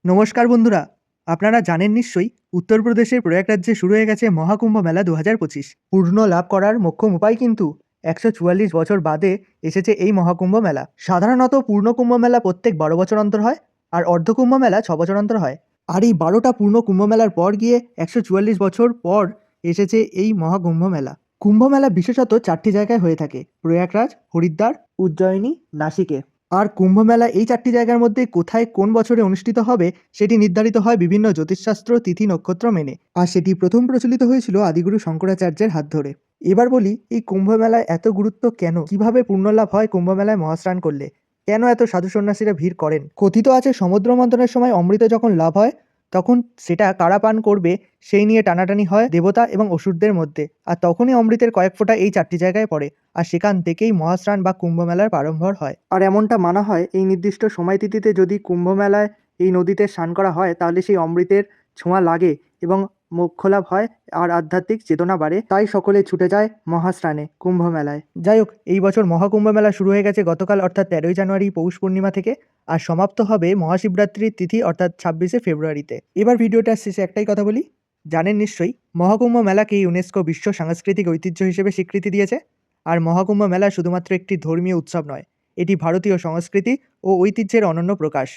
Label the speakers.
Speaker 1: নমস্কার বন্ধুরা, আপনারা জানেন নিশ্চয়ই উত্তরপ্রদেশের প্রয়াগরাজ্যে শুরু হয়ে গেছে মহাকুম্ভ মেলা 2025। পূর্ণ লাভ করার মোক্ষম উপায় কিন্তু 144 বছর বাদে এসেছে এই মহাকুম্ভ মেলা। সাধারণত পূর্ণ কুম্ভ মেলা প্রত্যেক 12 বছর অন্তর হয়, আর অর্ধকুম্ভ মেলা 6 বছর অন্তর হয়। আর এই 12টা পূর্ণ কুম্ভ মেলার পর গিয়ে 144 বছর পর এসেছে এই মহাকুম্ভ মেলা। কুম্ভ মেলা বিশেষত 4টি জায়গায় হয়ে থাকে: প্রয়াগরাজ, হরিদ্বার, উজ্জয়িনী, নাসিকে। আর কুম্ভ মেলা এই 4টি জায়গার মধ্যে কোথায় কোন বছরে অনুষ্ঠিত হবে সেটি নির্ধারিত হয় বিভিন্ন জ্যোতিষশাস্ত্র, তিথি, নক্ষত্র মেনে। আর সেটি প্রথম প্রচলিত হয়েছিল আদিগুরু শঙ্করাচার্যের হাত ধরে। এবার বলি, এই কুম্ভ মেলায় এত গুরুত্ব কেন? কিভাবে পুণ্যলাভ হয় কুম্ভ মেলায় মহাস্নান করলে? কেন এত সাধু সন্ন্যাসীরা ভিড় করেন? কথিত আছে সমুদ্র মন্থনের সময় অমৃত যখন লাভ হয় তখন সেটা কারা পান করবে সেই নিয়ে টানাটানি হয় দেবতা এবং অসুরদের মধ্যে। আর তখনই অমৃতের কয়েক ফোঁটা এই 4টি জায়গায় পড়ে, আর সেখান থেকেই মহাস্নান বা কুম্ভ মেলার প্রারম্ভ হয়। আর এমনটা মানা হয়, এই নির্দিষ্ট সময় তিথিতে যদি কুম্ভ মেলায় এই নদীতে স্নান করা হয় তাহলে সেই অমৃতের ছোঁয়া লাগে এবং মোক্ষলাভ হয় আর আধ্যাত্মিক চেতনা বাড়ে। তাই সকলে ছুটে যায় মহাস্নানে কুম্ভ মেলায়। যাই হোক, এই বছর মহাকুম্ভ মেলা শুরু হয়ে গেছে গতকাল অর্থাৎ 13ই জানুয়ারি পৌষ পূর্ণিমা থেকে, আর সমাপ্ত হবে মহাশিবরাত্রির তিথি অর্থাৎ 26শে ফেব্রুয়ারিতে। এবার ভিডিওটার শেষে একটাই কথা বলি, জানেন নিশ্চয়ই মহাকুম্ভ মেলাকে ইউনেস্কো বিশ্ব সাংস্কৃতিক ঐতিহ্য হিসেবে স্বীকৃতি দিয়েছে। আর মহাকুম্ভ মেলা শুধুমাত্র একটি ধর্মীয় উৎসব নয়, এটি ভারতীয় সংস্কৃতি ও ঐতিহ্যের অনন্য প্রকাশ।